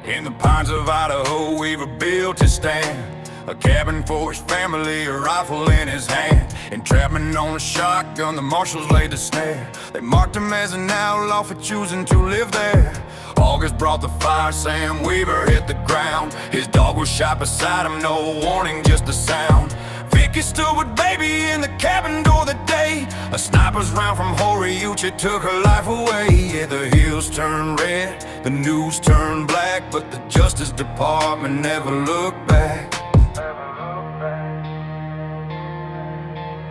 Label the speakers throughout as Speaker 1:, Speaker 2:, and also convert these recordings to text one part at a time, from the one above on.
Speaker 1: In the pines of Idaho, Weaver built his stand, a cabin for his family, a rifle in his hand. Entrapment on a shotgun, the marshals laid the snare. They marked him as an outlaw for choosing to live there. August brought the fire, Sam Weaver hit the ground. His dog was shot beside him, no warning, just a sound. Vicky stood with baby in the cabin door that day. A sniper's round from Horiuchi took her life away. Yeah, the hills turned red, the news turned black, but the Justice Department never looked back.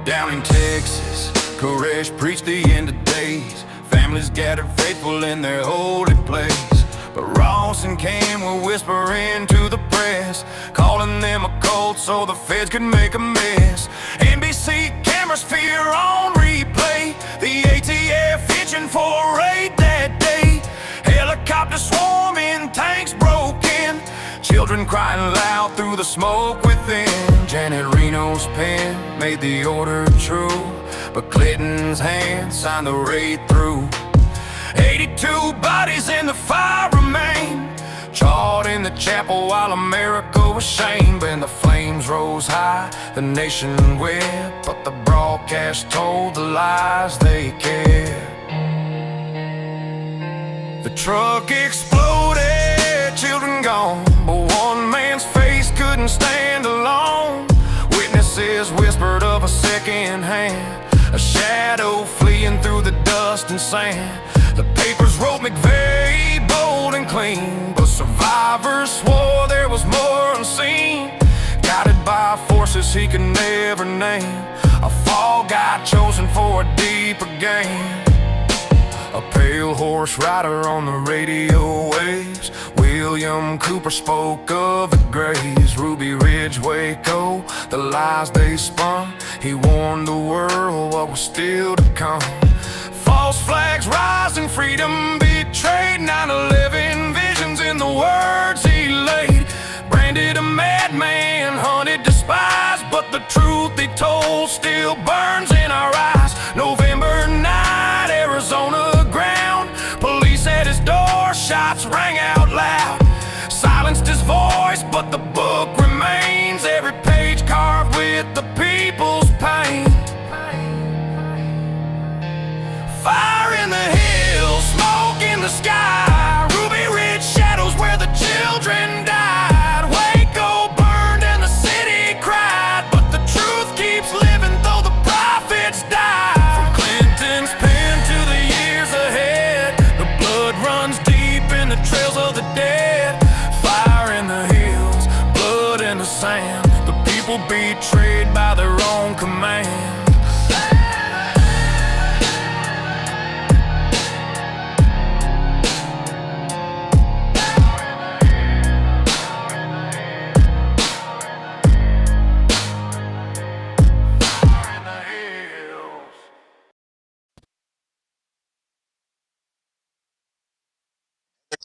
Speaker 1: Down in Texas, Koresh preached the end of days. Families gathered faithful in their holy place. But Ross and Cam were whispering to the press, calling them a cult so the feds could make a mess. NBC cameras fear on replay, the ATF itching for a raid that day. Helicopters swarming, tanks broke in, children crying loud through the smoke within. Janet Reno's pen made the order true, but Clinton's hand signed the raid through. 82 bodies in the fire remain, charred in the chapel while America was shamed. When the flames rose high, the nation wept, but the broadcast told the lies they kept. The truck exploded, children gone, but one man's face couldn't stand alone. Witnesses whispered of a second hand, a shadow fleeing through the dust and sand. The papers wrote McVeigh bold and clean, but survivors swore there was more unseen. Guided by forces he could never name, a fall guy chosen for a deeper game. A pale horse rider on the radio waves, William Cooper spoke of the graves. Ruby Ridge, Waco, the lies they spun. He warned the world what was still to come. False flags rising, freedom betrayed. 9/11 visions in the words he laid. Branded a madman, hunted, despised, but the truth he told still burns in our eyes. November night, Arizona ground, police at his door, shots rang out loud. Silenced his voice, but the book remains, every page carved with the people's pain. Fire in the hills, smoke in the sky, Ruby Ridge shadows where the children died. Waco burned and the city cried, but the truth keeps living though the prophets died. From Clinton's pen to the years ahead, the blood runs deep in the trails of the dead. Fire in the hills, blood in the sand, the people betrayed by their own command.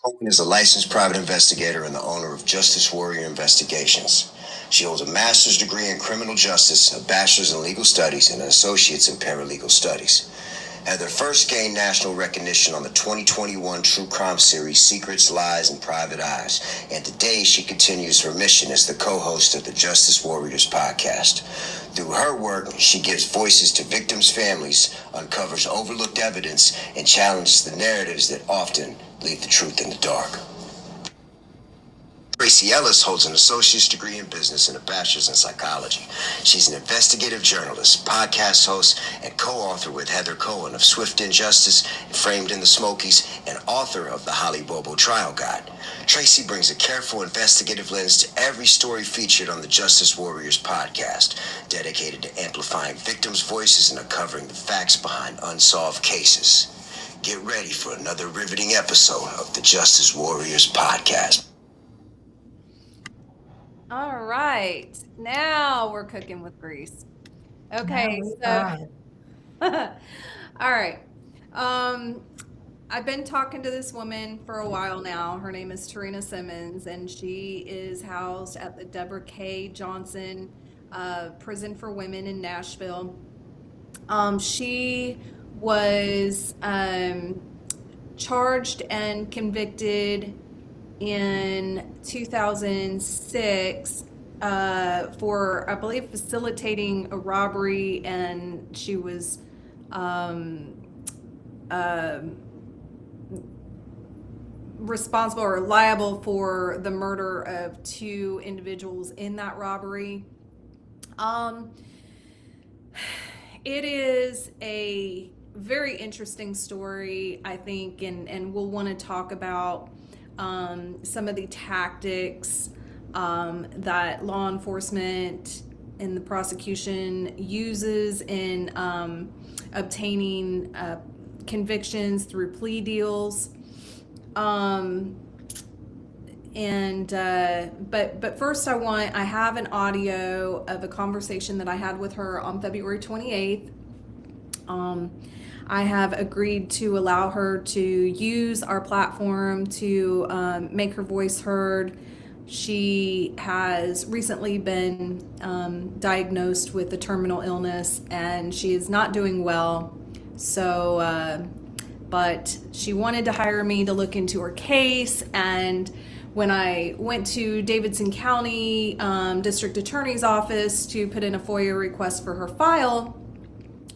Speaker 2: Cohen is a licensed private investigator and the owner of Justice Warrior Investigations. She holds a master's degree in criminal justice, a bachelor's in legal studies, and an associate's in paralegal studies. Heather first gained national recognition on the 2021 true crime series Secrets, Lies, and Private Eyes, and today she continues her mission as the co-host of the Justice Warriors podcast. Through her work, she gives voices to victims' families, uncovers overlooked evidence, and challenges the narratives that often leave the truth in the dark. Tracy Ellis holds an associate's degree in business and a bachelor's in psychology. She's an investigative journalist, podcast host, and co-author with Heather Cohen of Swift Injustice and Framed in the Smokies, and author of the Holly Bobo Trial Guide. Tracy brings a careful investigative lens to every story featured on the Justice Warriors podcast, dedicated to amplifying victims' voices and uncovering the facts behind unsolved cases. Get ready for another riveting episode of the Justice Warriors podcast.
Speaker 3: All right, now we're cooking with grease. Okay, so all right. I've been talking to this woman for a while now. Her name is Tarina Simmons, and she is housed at the Deborah K. Johnson Prison for Women in Nashville. She was charged and convicted in 2006 for, I believe, facilitating a robbery, and she was um, uh, responsible or liable for the murder of 2 individuals in that robbery. Um, it is a very interesting story, I think, and we'll want to talk about some of the tactics that law enforcement and the prosecution uses in obtaining convictions through plea deals. But first I have an audio of a conversation that I had with her on February 28th. I have agreed to allow her to use our platform to make her voice heard. She has recently been diagnosed with a terminal illness, and she is not doing well. So, but she wanted to hire me to look into her case, and when I went to Davidson County District Attorney's Office to put in a FOIA request for her file,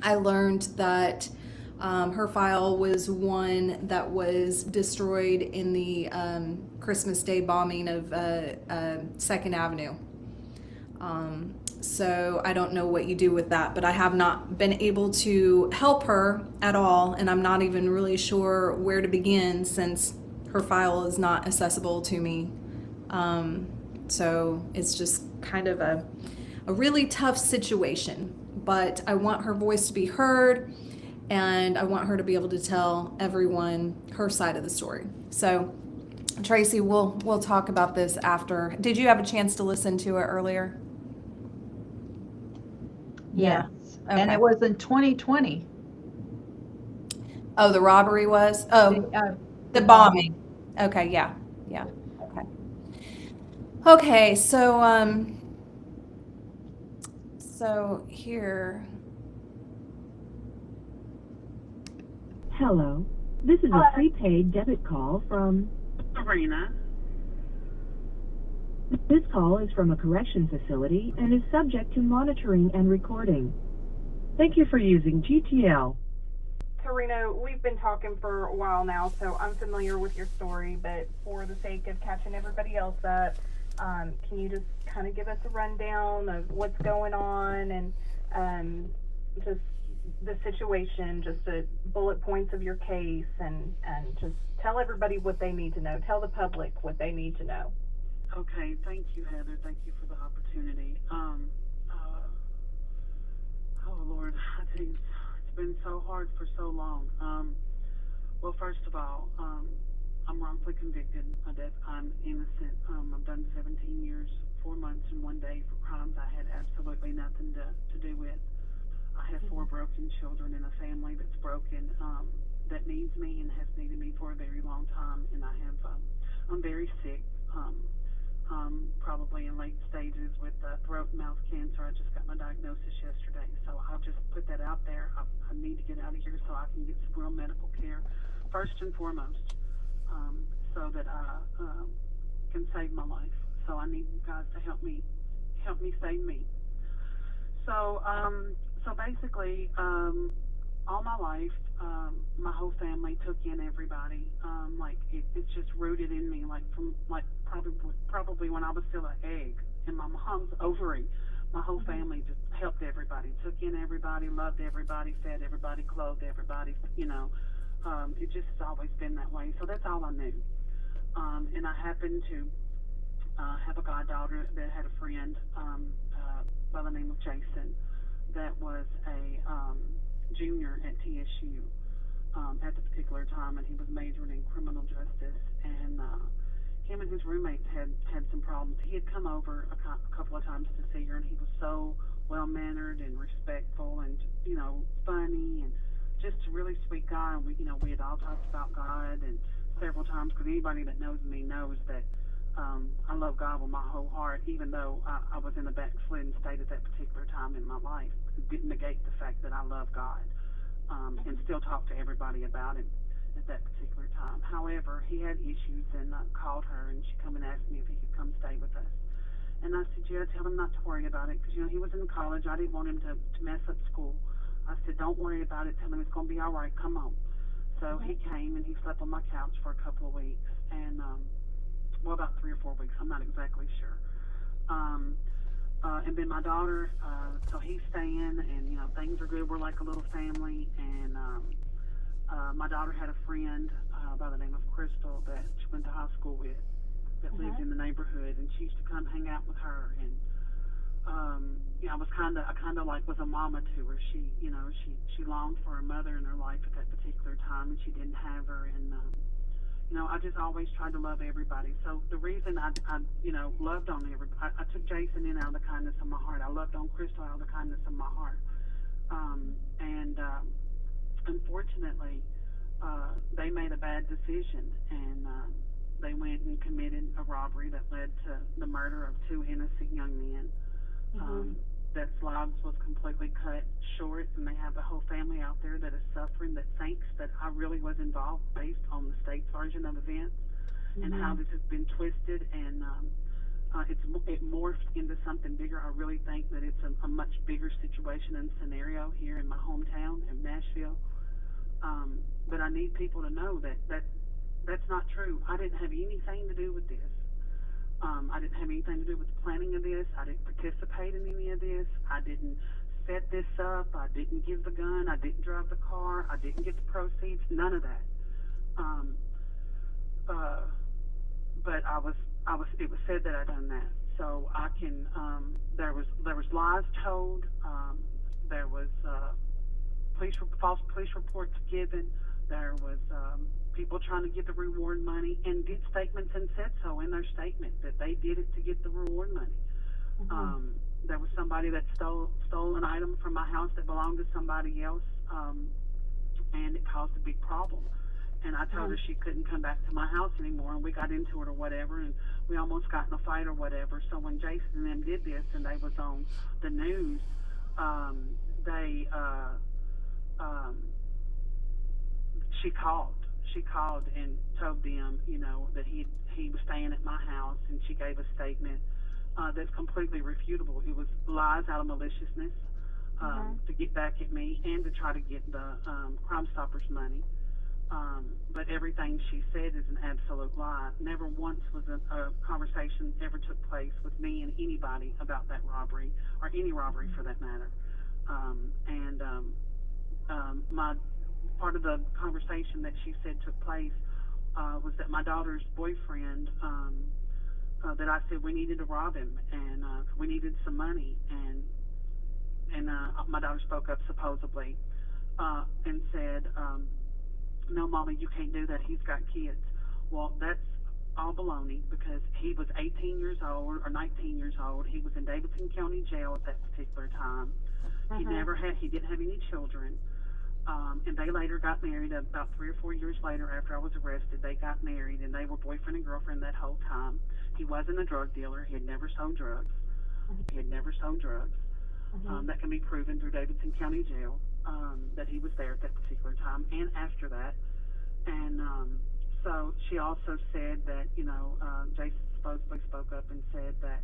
Speaker 3: I learned that her file was one that was destroyed in the Christmas Day bombing of 2nd Avenue. So I don't know what you do with that, but I have not been able to help her at all, and I'm not even really sure where to begin since her file is not accessible to me. So it's just kind of a really tough situation, but I want her voice to be heard, and I want her to be able to tell everyone her side of the story. So Tracy, we'll talk about this after. Did you have a chance to listen to it earlier?
Speaker 4: Yes.
Speaker 3: Okay.
Speaker 4: And it was in 2020.
Speaker 3: Oh, the robbery was? Oh, the bombing. Okay, yeah. Okay. Okay, so here.
Speaker 5: Hello. This is a prepaid debit call from
Speaker 6: Tarina.
Speaker 5: This call is from a correction facility and is subject to monitoring and recording. Thank you for using GTL.
Speaker 7: Tarina, we've been talking for a while now, so I'm familiar with your story, but for the sake of catching everybody else up, can you just kind of give us a rundown of what's going on and just the situation, just the bullet points of your case, and just tell everybody what they need to know. Tell the public what they need to know.
Speaker 6: Okay, thank you, Heather. Thank you for the opportunity. Oh, Lord, I think it's been so hard for so long. Well, first of all, I'm wrongfully convicted. I'm innocent. I've done 17 years, 4 months, and 1 day for crimes I had absolutely nothing to do with. I have 4 broken children and a family that's broken, that needs me and has needed me for a very long time. And I'm very sick. Probably in late stages with throat and mouth cancer. I just got my diagnosis yesterday, so I'll just put that out there. I need to get out of here so I can get some real medical care, first and foremost, so that I can save my life. So I need you guys to help me save me. So basically, all my life, my whole family took in everybody. It's just rooted in me, probably when I was still an egg in my mom's ovary. My whole family just helped everybody, took in everybody, loved everybody, fed everybody, clothed everybody. It just has always been that way. So that's all I knew. And I happened to have a goddaughter that had a friend by the name of Jason that was a junior at TSU at the particular time, and he was majoring in criminal justice, and him and his roommates had some problems. He had come over a couple of times to see her, and he was so well-mannered and respectful and, funny and just a really sweet guy. And we had all talked about God and several times, because anybody that knows me knows that I love God with my whole heart, even though I was in a backslidden state at that particular time in my life. It didn't negate the fact that I love God, and still talk to everybody about it. at that particular time. However, he had issues and called her, and she come and asked me if he could come stay with us. And I said, yeah, tell him not to worry about it, because, he was in college. I didn't want him to mess up school. I said, don't worry about it. Tell him it's going to be all right. Come on. So he came, and he slept on my couch for a couple of weeks, and, about 3 or 4 weeks. I'm not exactly sure. And then my daughter, so he's staying, and, things are good. We're like a little family, and my daughter had a friend by the name of Crystal that she went to high school with that lived in the neighborhood, and she used to come hang out with her, and I kind of like was a mama to her. She longed for her mother in her life at that particular time, and she didn't have her, and I just always tried to love everybody. So the reason I loved on everybody, I took Jason in out of the kindness of my heart. I loved on Crystal out of the kindness of my heart, and unfortunately, they made a bad decision, and they went and committed a robbery that led to the murder of 2 innocent young men. That lives was completely cut short, and they have a whole family out there that is suffering, that thinks that I really was involved based on the state's version of events, and how this has been twisted, and it morphed into something bigger. I really think that it's a much bigger situation and scenario here in my hometown in Nashville. But I need people to know that that's not true. I didn't have anything to do with this. I didn't have anything to do with the planning of this. I didn't participate in any of this. I didn't set this up. I didn't give the gun. I didn't drive the car. I didn't get the proceeds. None of that. But it was said that I done that. So I can. There was lies told. There was false police reports given. There was people trying to get the reward money, and did statements and said so in their statement that they did it to get the reward money. There was somebody that stole an item from my house that belonged to somebody else, and it caused a big problem. And I told her she couldn't come back to my house anymore, and we got into it or whatever, and we almost got in a fight or whatever. So when Jason and them did this, and they was on the news, She called and told them, that he was staying at my house, and she gave a statement that's completely refutable. It was lies out of maliciousness to get back at me and to try to get the Crime Stoppers money. But everything she said is an absolute lie. Never once was a conversation ever took place with me and anybody about that robbery, or any robbery for that matter. My part of the conversation that she said took place was that my daughter's boyfriend, that I said we needed to rob him, and we needed some money, and my daughter spoke up supposedly and said, no, Mama, you can't do that. He's got kids. Well, that's all baloney, because he was 18 years old or 19 years old. He was in Davidson County Jail at that particular time. He didn't have any children. And they later got married about 3 or 4 years later after I was arrested. They got married, and they were boyfriend and girlfriend that whole time. He wasn't a drug dealer. He had never sold drugs. That can be proven through Davidson County Jail, that he was there at that particular time and after that. And so she also said that, Jason supposedly spoke up and said that,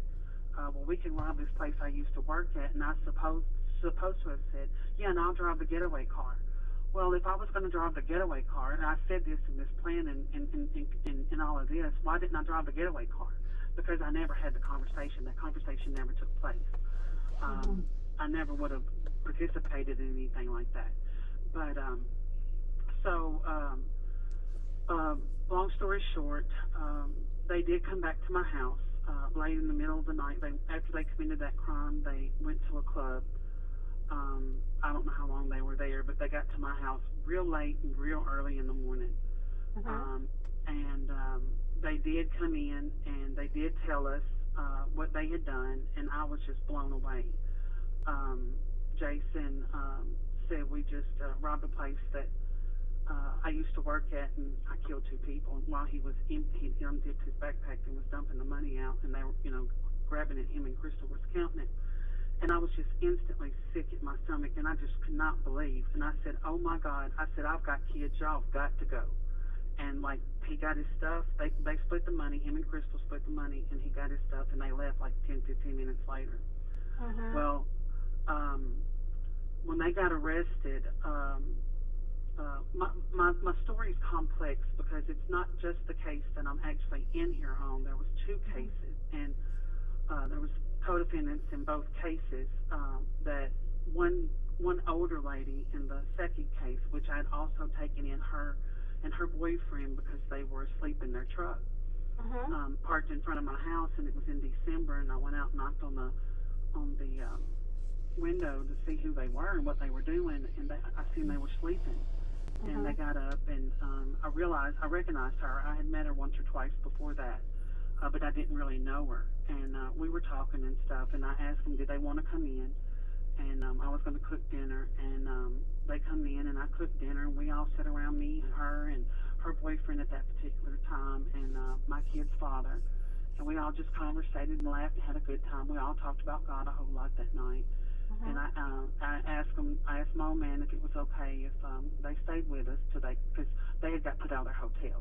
Speaker 6: well, we can rob this place I used to work at, and I supposed to have said, yeah, and I'll drive the getaway car. Well, if I was going to drive the getaway car, and I said this in this plan and all of this, why didn't I drive the getaway car? Because I never had the conversation. That conversation never took place. I never would have participated in anything like that. But, long story short, they did come back to my house late in the middle of the night. After they committed that crime, they went to a club. I don't know how long they were there, but they got to my house real late and real early in the morning. They did come in, and they did tell us what they had done, and I was just blown away. Jason said we just robbed a place that I used to work at, and I killed 2 people. And while he unzipped his backpack and was dumping the money out, and they were, grabbing it, him and Crystal was counting it. And I was just instantly sick at my stomach, and I just could not believe. And I said, oh my God, I said, I've got kids, y'all have got to go. And like, he got his stuff, they split the money, him and Crystal split the money, and he got his stuff, and they left like 10, 15 minutes later. Well, when they got arrested, my story is complex because it's not just the case that I'm actually in here on. There was two cases, and there was co-defendants in both cases. That one older lady in the second case, which I had also taken in her and her boyfriend because they were asleep in their truck, parked in front of my house, and it was in December, and I went out and knocked on the window to see who they were and what they were doing, and I seen they were sleeping. And they got up, and I recognized her. I had met her once or twice before that, but I didn't really know her. And we were talking and stuff, and I asked them, did they want to come in? And I was going to cook dinner, and they come in, and I cooked dinner, and we all sat around, me, her, and her boyfriend at that particular time, and my kid's father. And we all just conversated and laughed and had a good time. We all talked about God a whole lot that night. And I asked my old man if it was okay if they stayed with us because they had got put out of their hotel,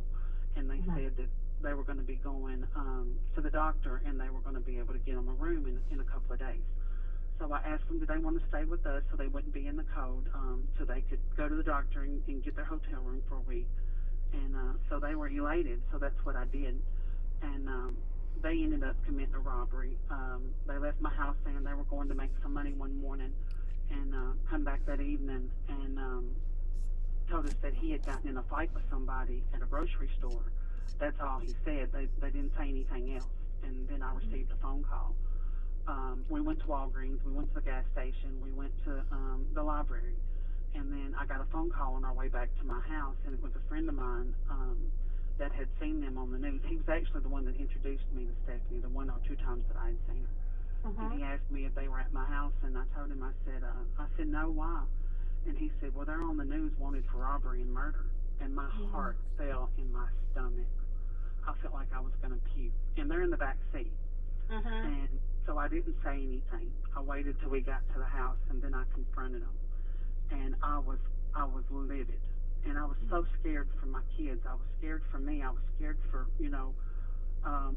Speaker 6: and they said that they were going to be going to the doctor, and they were going to be able to get them a room in a couple of days. So I asked them, did they want to stay with us so they wouldn't be in the code, so they could go to the doctor and get their hotel room for a week. And so they were elated, so that's what I did. And they ended up committing a robbery. They left my house saying they were going to make some money one morning and come back that evening and told us that he had gotten in a fight with somebody at a grocery store. That's all he said. They didn't say anything else. And then I received a phone call. We went to Walgreens. We went to the gas station. We went to the library. And then I got a phone call on our way back to my house, and it was a friend of mine that had seen them on the news. He was actually the one that introduced me to Stephanie, the one or two times that I had seen her. And he asked me if they were at my house, and I told him, I said, no, why? And he said, well, they're on the news wanted for robbery and murder. And my heart fell in my stomach. I felt like I was going to puke. And they're in the back seat. And so I didn't say anything. I waited till we got to the house, and then I confronted them. And I was livid. And I was so scared for my kids. I was scared for me. I was scared for,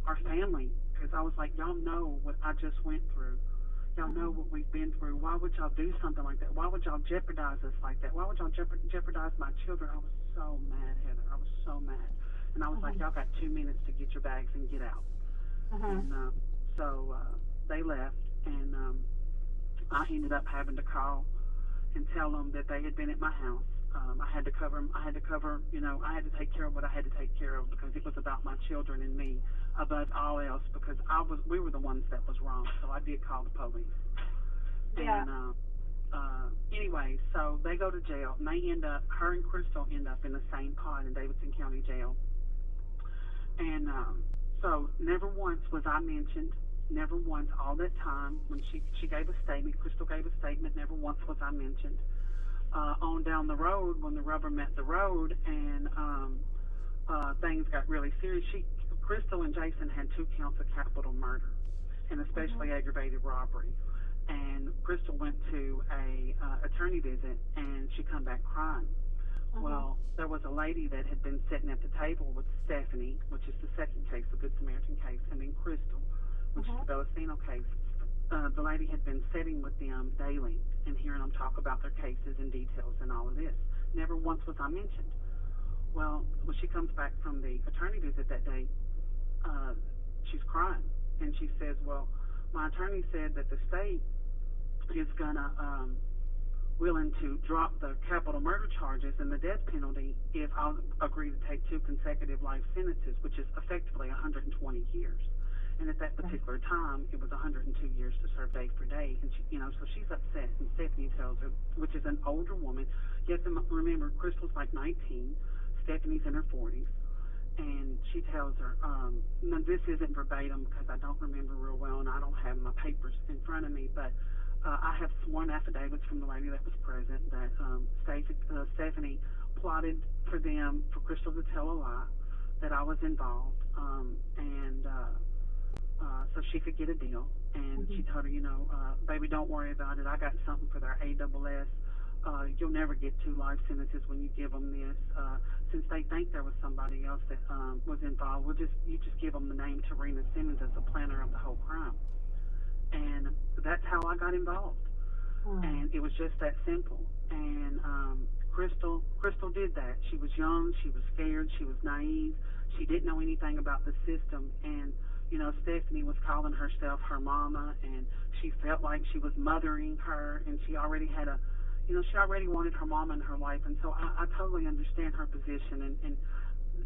Speaker 6: our family. Because I was like, y'all know what I just went through. Y'all know what we've been through. Why would y'all do something like that? Why would y'all jeopardize us like that? Why would y'all jeopardize my children? I was so mad, Heather. I was so mad. And I was like, y'all got 2 minutes to get your bags and get out. And so they left, and I ended up having to call and tell them that they had been at my house. I had to cover, I had to take care of what I had to take care of because it was about my children and me above all else because we were the ones that was wrong. So I did call the police.
Speaker 7: Yeah.
Speaker 6: And anyway, so they go to jail, and her and Crystal end up in the same pod in Davidson County Jail. And so never once was I mentioned. Never once, all that time, when she gave a statement, Crystal gave a statement, never once was I mentioned. On down the road, when the rubber met the road and things got really serious, Crystal and Jason had 2 counts of capital murder and especially aggravated robbery. And Crystal went to a attorney visit, and she come back crying. Well, there was a lady that had been sitting at the table with Stephanie, which is the second case, the Good Samaritan case, and then Crystal, which is the Bellacino case. The lady had been sitting with them daily and hearing them talk about their cases and details and all of this. Never once was I mentioned. Well, when she comes back from the attorney visit that day, she's crying. And she says, well, my attorney said that the state is going to willing to drop the capital murder charges and the death penalty if I'll agree to take 2 consecutive life sentences, which is effectively 120 years. And at that particular time, it was 102 years to serve day for day. And she, so she's upset. And Stephanie tells her, which is an older woman. You have to remember, Crystal's like 19. Stephanie's in her 40s. And she tells her, now this isn't verbatim because I don't remember real well and I don't have my papers in front of me, but I have sworn affidavits from the lady that was present that Stephanie plotted for Crystal to tell a lie, that I was involved, and so she could get a deal. And she told her, baby, don't worry about it. I got something for their ASS. You'll never get 2 life sentences when you give them this. Since they think there was somebody else that was involved, you just give them the name Tarina Simmons as the planner of the whole crime. And that's how I got involved. And it was just that simple. And Crystal did that. She was young, she was scared, she was naive, she didn't know anything about the system. And Stephanie was calling herself her mama, and she felt like she was mothering her, and she already had she already wanted her mama in her life. And so I totally understand her position. And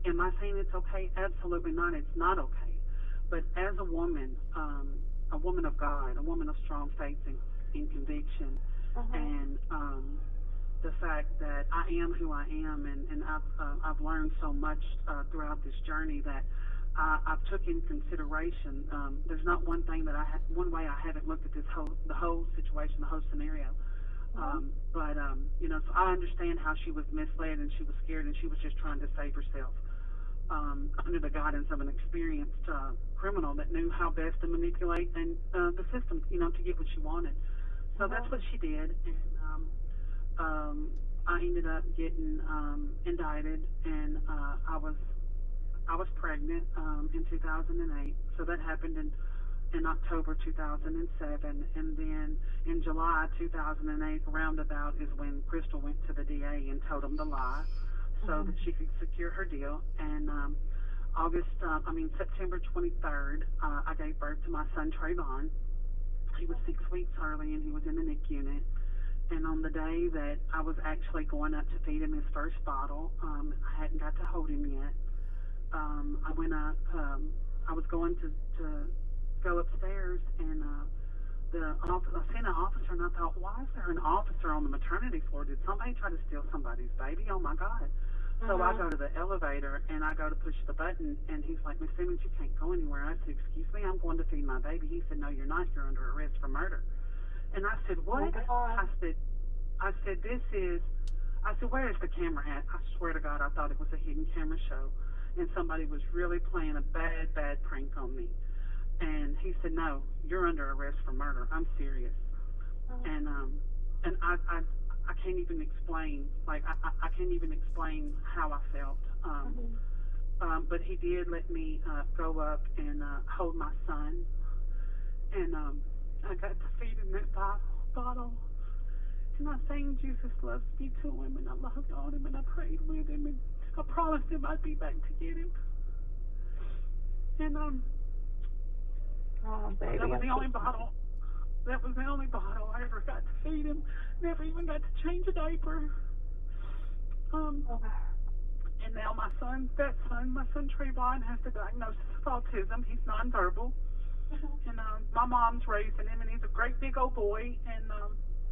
Speaker 6: am I saying it's okay? Absolutely not. It's not okay. But as a woman of God, a woman of strong faith in conviction, and the fact that I am who I am, and I've learned so much throughout this journey that I've took in consideration. There's not one thing that one way I haven't looked at the whole situation, the whole scenario. But so I understand how she was misled and she was scared and she was just trying to save herself under the guidance of an experienced criminal that knew how best to manipulate and the system, to get what she wanted. So that's what she did, and I ended up getting indicted, and I was pregnant in 2008. So that happened in October 2007, and then in July 2008, roundabout, is when Crystal went to the DA and told him to lie so that she could secure her deal. And September 23rd, I gave birth to my son Trayvon. He was 6 weeks early, and he was in the NIC unit. And on the day that I was actually going up to feed him his first bottle, I hadn't got to hold him yet. I went up. I was going to go upstairs, and I seen an officer, and I thought, why is there an officer on the maternity floor? Did somebody try to steal somebody's baby? Oh my God. So I go to the elevator, and I go to push the button, and he's like, Miss Simmons, you can't go anywhere. I said, excuse me, I'm going to feed my baby. He said, no, you're not. You're under arrest for murder. And I said, what? I said, where is the camera at? I swear to God, I thought it was a hidden camera show, and somebody was really playing a bad prank on me. And he said, no, you're under arrest for murder. I'm serious. And I can't even explain, I can't even explain how I felt. But he did let me go up and hold my son. And I got to feed him that bottle. And I sang Jesus Loves Me to him, and I loved on him, and I prayed with him, and I promised him I'd be back to get him. And
Speaker 7: baby,
Speaker 6: that was the only bottle. That was the only bottle I ever got to feed him. Never even got to change a diaper. And now my son Trayvon has the diagnosis of autism. He's nonverbal. And my mom's raising him, and he's a great big old boy, and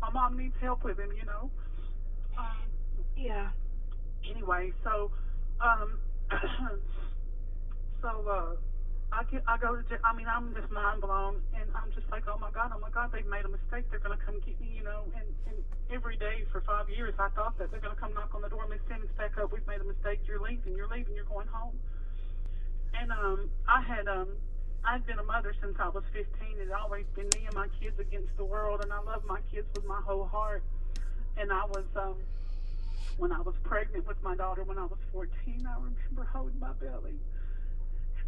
Speaker 6: my mom needs help with him,
Speaker 7: yeah.
Speaker 6: Anyway, so I go to jail. I'm just mind blown, and I'm just like, oh my God, they've made a mistake. They're going to come get me, and every day for 5 years I thought that they're going to come knock on the door. Miss Simmons, back up. We've made a mistake. You're leaving, you're going home. And I'd been a mother since I was 15. It had always been me and my kids against the world, and I love my kids with my whole heart. And I was, when I was pregnant with my daughter when I was 14, I remember holding my belly,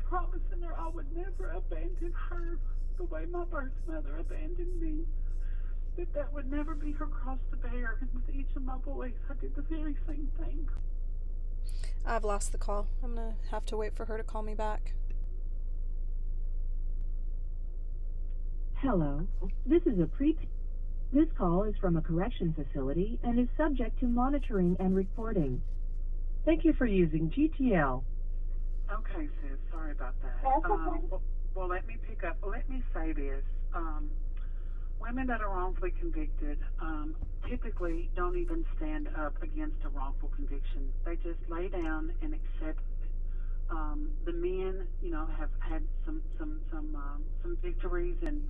Speaker 6: promising her I would never abandon her the way my birth mother abandoned me, that would never be her cross to bear. And with each of my boys, I did the very same thing.
Speaker 8: I've lost the call. I'm going to have to wait for her to call me back.
Speaker 5: Hello, this call is from a correction facility and is subject to monitoring and recording. Thank you for using GTL.
Speaker 6: Okay, sis. Sorry about that. Well, let me say this. Women that are wrongfully convicted typically don't even stand up against a wrongful conviction. They just lay down and accept it. The men, have had some victories and,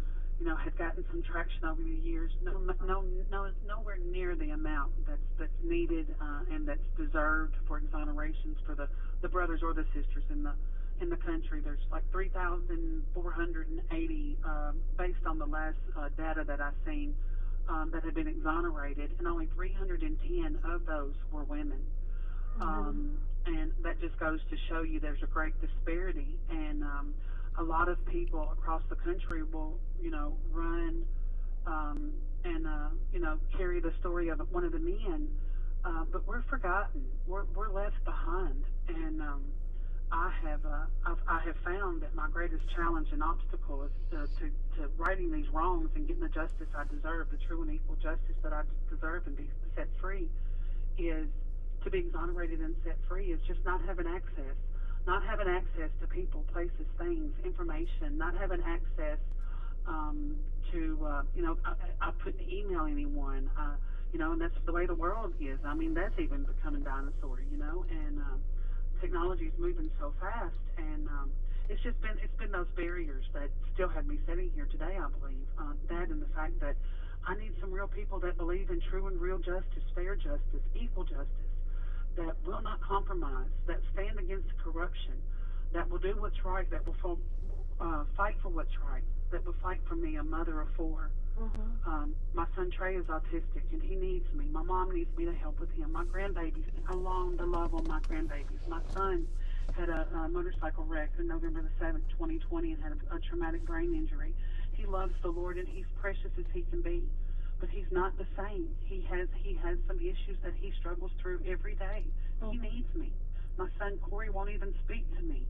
Speaker 6: have gotten some traction over the years. Nowhere near the amount that's needed and that's deserved for exonerations for the brothers or the sisters in in the country. There's like 3,480 based on the last data that I've seen that have been exonerated, and only 310 of those were women. And that just goes to show you there's a great disparity, and a lot of people across the country will, run and carry the story of one of the men, but we're forgotten. We're left behind, and I have found that my greatest challenge and obstacle is to righting these wrongs and getting the justice I deserve, the true and equal justice that I deserve, and be set free, is to be exonerated and set free is just not having access to people, places, things, information, not having access to, I couldn't email anyone, and that's the way the world is. I mean, that's even becoming dinosaur, and technology is moving so fast, and it's been those barriers that still have me sitting here today, I believe. That and the fact that I need some real people that believe in true and real justice, fair justice, equal justice, that will not compromise, that stand against corruption, that will do what's right, that will fight for what's right, that will fight for me, a mother of four. My son Trey is autistic, and he needs me. My mom needs me to help with him. My grandbabies, I long to love on my grandbabies. My son had a motorcycle wreck on November the 7th, 2020, and had a traumatic brain injury. He loves the Lord, and he's precious as he can be, but he's not the same. He has some issues that he struggles through every day. He needs me. My son Corey won't even speak to me.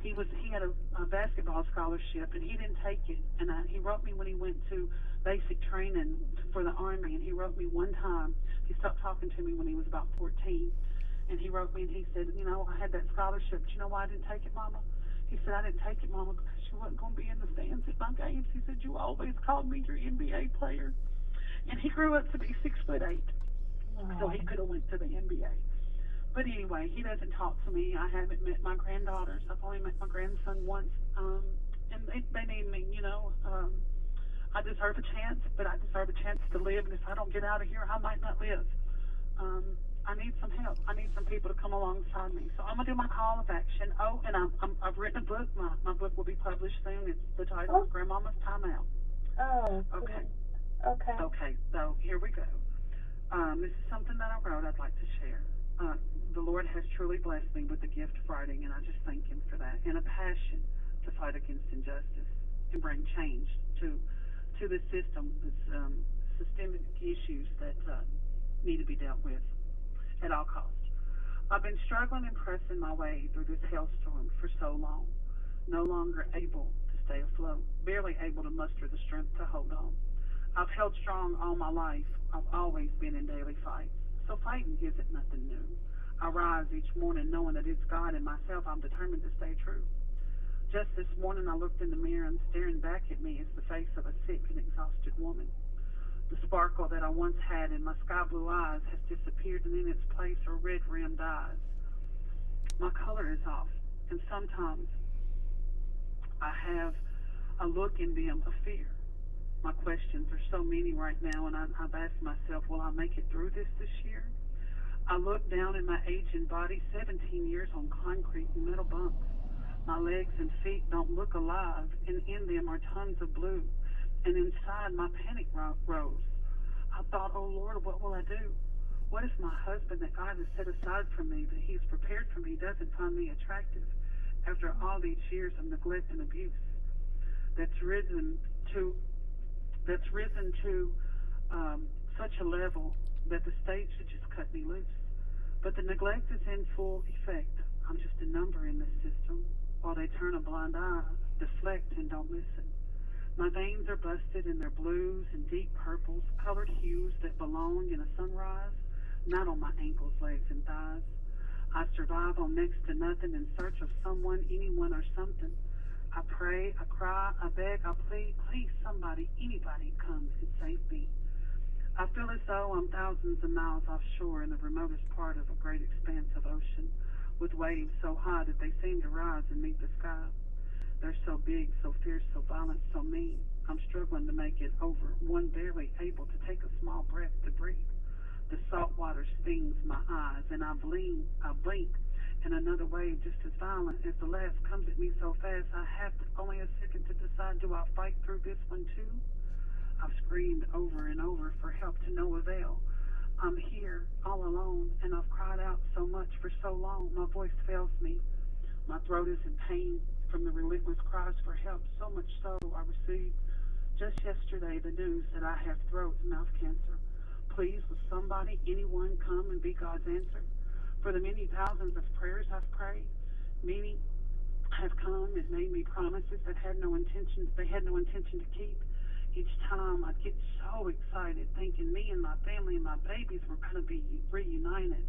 Speaker 6: He had a basketball scholarship, and he didn't take it. And he wrote me when he went to basic training for the Army, and he wrote me one time. He stopped talking to me when he was about 14, and he wrote me and he said, I had that scholarship, but you know why I didn't take it, Mama? He said, I didn't take it, Mama, because you wasn't going to be in the stands at my games. He said, you always called me your NBA player. And he grew up to be 6'8", so he could have went to the NBA. But anyway, he doesn't talk to me. I haven't met my granddaughters. I've only met my grandson once, and they need me. I deserve a chance, but I deserve a chance to live. And if I don't get out of here, I might not live. I need some help. I need some people to come alongside me. So I'm gonna do my call of action. Oh, and I've written a book. My book will be published soon. The title is Grandmama's Timeout.
Speaker 7: Oh.
Speaker 6: Okay.
Speaker 7: Okay.
Speaker 6: Okay. So here we go. This is something that I wrote. I'd like to share. The Lord has truly blessed me with the gift of writing, and I just thank Him for that, and a passion to fight against injustice and bring change to the system, this systemic issues that need to be dealt with at all costs. I've been struggling and pressing my way through this hailstorm for so long, no longer able to stay afloat, barely able to muster the strength to hold on. I've held strong all my life. I've always been in daily fights, so fighting isn't nothing new. I rise each morning knowing that it's God and myself. I'm determined to stay true. Just this morning I looked in the mirror, and staring back at me is the face of a sick and exhausted woman. The sparkle that I once had in my sky blue eyes has disappeared, and in its place are red-rimmed eyes. My color is off, and sometimes I have a look in them of fear. My questions are so many right now, and I've asked myself, will I make it through this year? I look down at my aging body, 17 years on concrete and metal bunks. My legs and feet don't look alive, and in them are tons of blue. And inside, my panic rose. I thought, oh Lord, what will I do? What if my husband that God has set aside for me, that He's prepared for me, doesn't find me attractive after all these years of neglect and abuse? That's risen to such a level that the state should just cut me loose. But the neglect is in full effect. I'm just a number in this system, while they turn a blind eye, deflect, and don't listen. My veins are busted, and they're blues and deep purples, colored hues that belong in a sunrise, not on my ankles, legs, and thighs. I survive on next to nothing in search of someone, anyone, or something. I pray, I cry, I beg, I plead, please somebody, anybody come and save me. I feel as though I'm thousands of miles offshore in the remotest part of a great expanse of ocean, with waves so high that they seem to rise and meet the sky. They're so big, so fierce, so violent, so mean. I'm struggling to make it over, one barely able to take a small breath to breathe. The salt water stings my eyes, and I blink, and another wave just as violent as the last comes at me so fast I have only a second to decide, do I fight through this one too? I've screamed over and over for help to no avail. I'm here, all alone, and I've cried out so much for so long, my voice fails me. My throat is in pain from the relentless cries for help, so much so I received just yesterday the news that I have throat and mouth cancer. Please, will somebody, anyone come and be God's answer? For the many thousands of prayers I've prayed, many have come and made me promises that they had no intention to keep. Each time I'd get so excited, thinking me and my family and my babies were going to be reunited,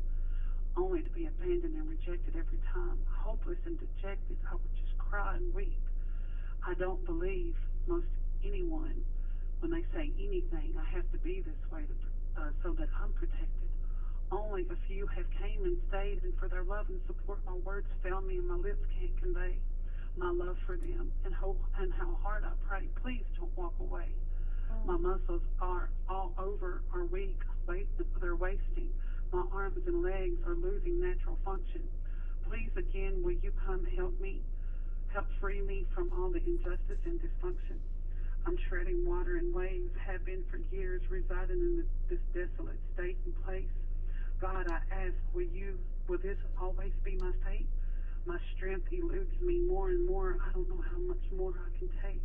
Speaker 6: only to be abandoned and rejected every time. Hopeless and dejected, I would just cry and weep. I don't believe most anyone when they say anything. I have to be this way so that I'm protected. Only a few have came and stayed, and for their love and support, my words fail me and my lips can't convey my love for them and how hard I pray. Please don't walk away. My muscles are all over, are weak, they're wasting. My arms and legs are losing natural function. Please again, will you come help me? Help free me from all the injustice and dysfunction. I'm treading water and waves, have been for years, residing in this desolate state and place. God, I ask, will this always be my fate? My strength eludes me more and more. I don't know how much more I can take.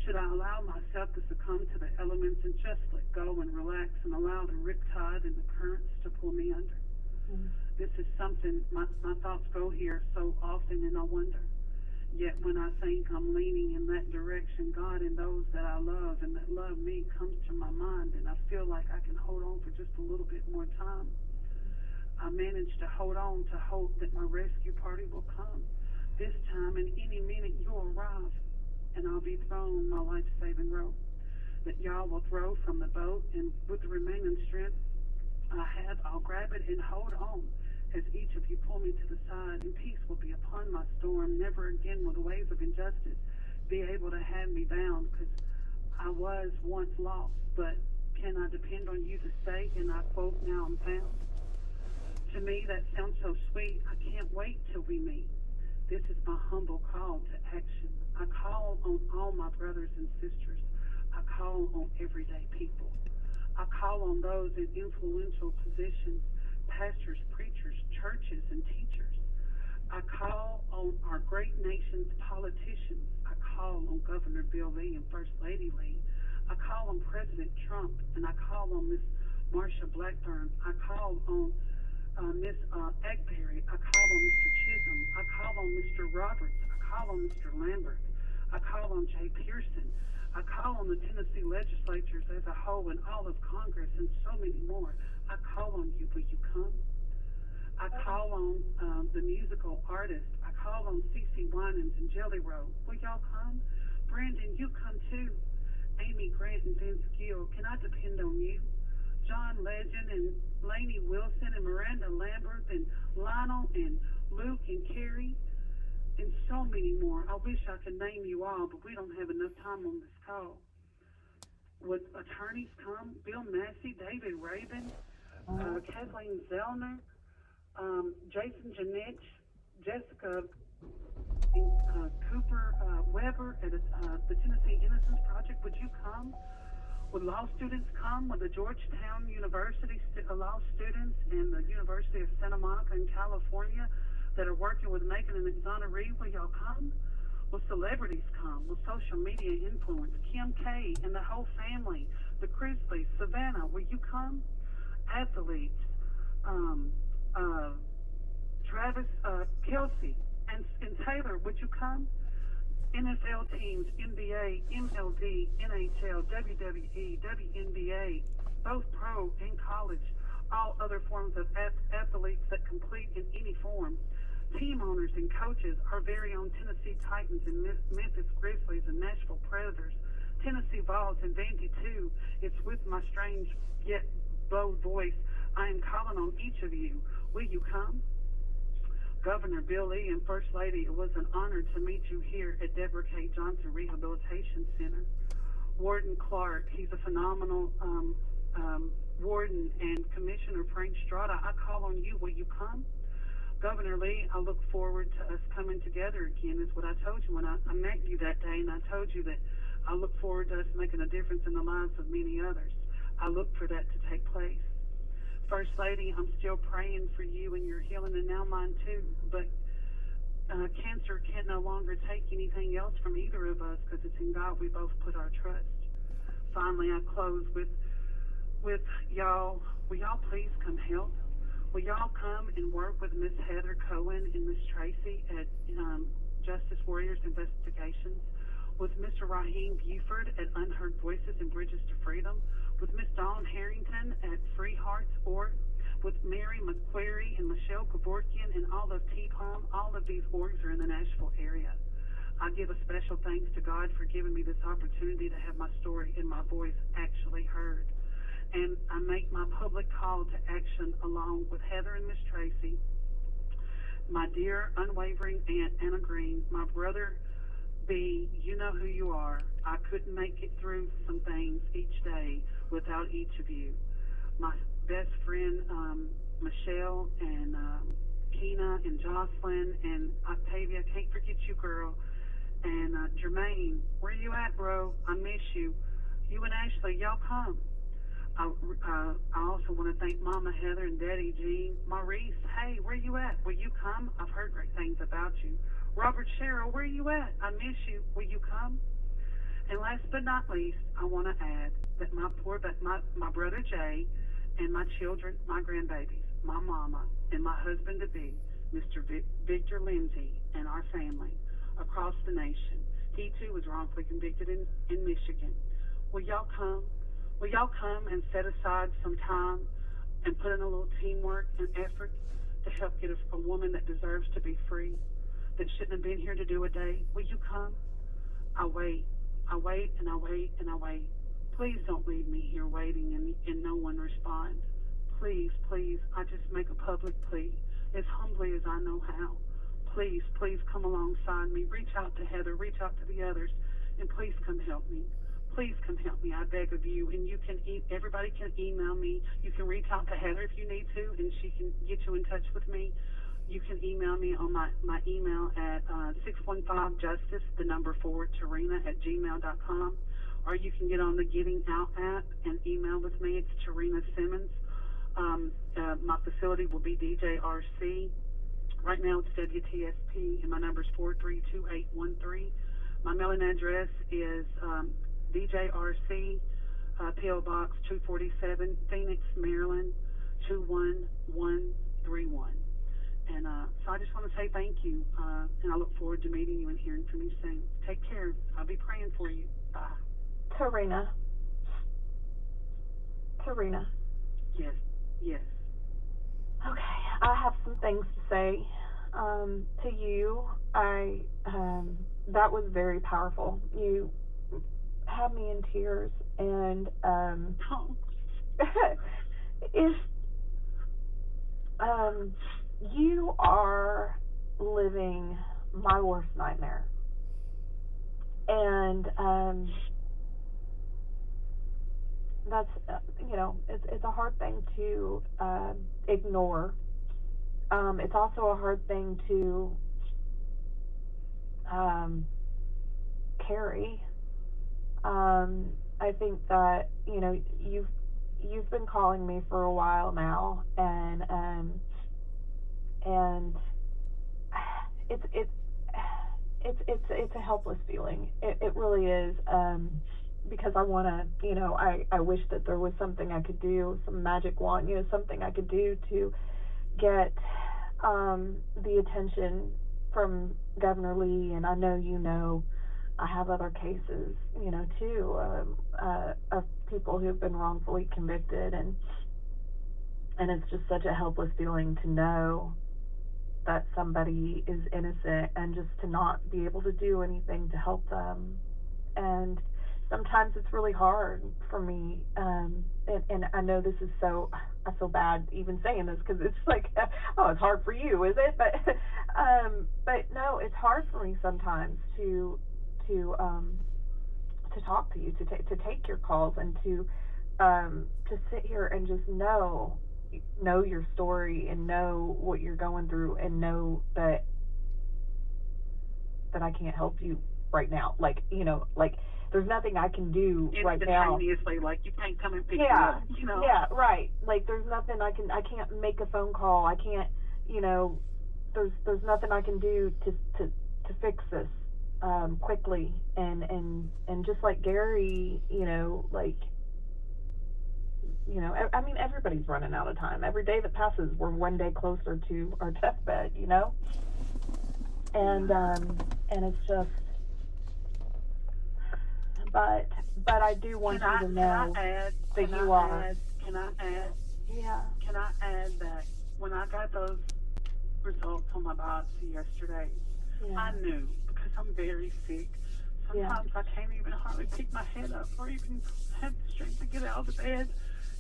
Speaker 6: Should I allow myself to succumb to the elements and just let go and relax and allow the riptide and the currents to pull me under? This is something, my thoughts go here so often, and I wonder. Yet when I think I'm leaning in that direction, God and those that I love and that love me comes to my mind, and I feel like I can hold on for just a little bit more time. I manage to hold on to hope that my rescue party will come. This time, in any minute, you'll arrive, and I'll be thrown my life-saving rope that y'all will throw from the boat, and with the remaining strength I have, I'll grab it and hold on as each of you pull me to the side, and peace will be upon my storm. Never again will the waves of injustice be able to have me bound, because I was once lost, but can I depend on you to say, and I quote, now I'm found? To me, that sounds so sweet. I can't wait till we meet. This is my humble call to action. I call on all my brothers and sisters. I call on everyday people. I call on those in influential positions, pastors, preachers, churches, and teachers. I call on our great nation's politicians. I call on Governor Bill Lee and First Lady Lee. I call on President Trump, and I call on Miss Marsha Blackburn. I call on Miss Eggberry. I call on Mr. Chisholm. I call on Mr. Roberts. I call on Mr. Lambert. I call on Jay Pearson. I call on the Tennessee legislatures as a whole and all of Congress and so many more. I call on you. Will you come? I call on the musical artists. I call on CeCe Winans and Jelly Roll. Will y'all come? Brandon, you come too. Amy Grant and Vince Gill. Can I depend on you? John Legend and Lainey Wilson and Miranda Lambert and Lionel and Luke and Carrie and so many more. I wish I could name you all, but we don't have enough time on this call. Would attorneys come? Bill Massey, David Rabin, Kathleen Zellner, Jason Janich, Jessica Cooper Weber at the Tennessee Innocence Project. Would you come? Would law students come? Would the Georgetown University law students and the University of Santa Monica in California that are working with making an exoneree, will y'all come? Will celebrities come? Will social media influence? Kim K and the whole family, the Chrisleys, Savannah, will you come? Athletes, Travis Kelsey and Taylor, would you come? NFL teams, NBA, MLB, NHL, WWE, WNBA, both pro and college, all other forms of athletes that complete in any form. Team owners and coaches, our very own Tennessee Titans and Memphis Grizzlies and Nashville Predators, Tennessee Vols and Vandy too. It's with my strange yet bold voice I am calling on each of you. Will you come? Governor Bill Lee and First Lady, it was an honor to meet you here at Deborah K. Johnson Rehabilitation Center. Warden Clark, he's a phenomenal warden, and Commissioner Frank Strada, I call on you. Will you come? Governor Lee, I look forward to us coming together again, is what I told you when I met you that day, and I told you that I look forward to us making a difference in the lives of many others. I look for that to take place. First Lady, I'm still praying for you and your healing, and now mine too, but cancer can no longer take anything else from either of us, because it's in God we both put our trust. Finally, I close with y'all. Will y'all please come help? Will y'all come and work with Miss Heather Cohen and Miss Tracy at Justice Warriors Investigations? With Mr. Raheem Buford at Unheard Voices and Bridges to Freedom? With Miss Dawn Harrington at Free Hearts Org? With Mary McQuarrie and Michelle Kevorkian and all of TPOM? All of these orgs are in the Nashville area. I give a special thanks to God for giving me this opportunity to have my story and my voice actually heard. And I make my public call to action along with Heather and Miss Tracy, my dear unwavering Aunt Anna Green, my brother B, you know who you are. I couldn't make it through some things each day without each of you. My best friend Michelle and Keena and Jocelyn and Octavia, can't forget you, girl. And Jermaine, where you at, bro? I miss you. You and Ashley, y'all come. I also want to thank Mama Heather and Daddy Jean. Maurice, hey, where you at? Will you come? I've heard great things about you. Robert Sherrill, where you at? I miss you. Will you come? And last but not least, I want to add that my brother Jay and my children, my grandbabies, my mama, and my husband-to-be, Mr. Victor Lindsay, and our family across the nation. He, too, was wrongfully convicted in Michigan. Will y'all come? Will y'all come and set aside some time and put in a little teamwork and effort to help get a woman that deserves to be free, that shouldn't have been here to do a day? Will you come? I wait, and I wait, and I wait. Please don't leave me here waiting and no one respond. Please, please, I just make a public plea, as humbly as I know how. Please, please come alongside me. Reach out to Heather, reach out to the others, and please come help me. Please come help me, I beg of you. And you can, everybody can email me. You can reach out to Heather if you need to, and she can get you in touch with me. You can email me on my email at 615justice, the number 4, Tarina@gmail.com. Or you can get on the Getting Out app and email with me. It's Tarina Simmons. My facility will be DJRC. Right now it's WTSP, and my number is 432813. My mailing address is DJRC, P.O. Box 247, Phoenix, Maryland, 21131. And so I just want to say thank you, and I look forward to meeting you and hearing from you soon. Take care. I'll be praying for you. Bye.
Speaker 7: Tarina.
Speaker 6: Yes.
Speaker 7: Okay, I have some things to say to you. That was very powerful. You had me in tears, and if you are living my worst nightmare, and that's it's a hard thing to ignore. It's also a hard thing to carry. I think that you've been calling me for a while now, and it's a helpless feeling. It really is. Because I want to, I wish that there was something I could do, some magic wand, something I could do to get the attention from Governor Lee. And I know, I have other cases, too, of people who've been wrongfully convicted, and it's just such a helpless feeling to know that somebody is innocent and just to not be able to do anything to help them. And sometimes it's really hard for me, and I know this is I feel bad even saying this, because it's like, oh, it's hard for you, is it? But no, it's hard for me sometimes to talk to you, to take your calls, and to sit here and just know know your story and know what you're going through and know that I can't help you right now. Like, like there's nothing I can do right now.
Speaker 6: Instantaneously, like you can't come and pick me
Speaker 7: Yeah,
Speaker 6: up,
Speaker 7: yeah, right. Like there's nothing I can't make a phone call. I can't, there's nothing I can do to fix this quickly. And just like Gary, like, I mean, everybody's running out of time. Every day that passes, we're one day closer to our deathbed, and it's just, but I do want you to know that you are.
Speaker 6: Can I add?
Speaker 7: Yeah.
Speaker 6: Can I add that when I got those results on my biopsy yesterday, I knew, because I'm very sick. Sometimes I can't even hardly pick my head up or even have the strength to get out of the bed.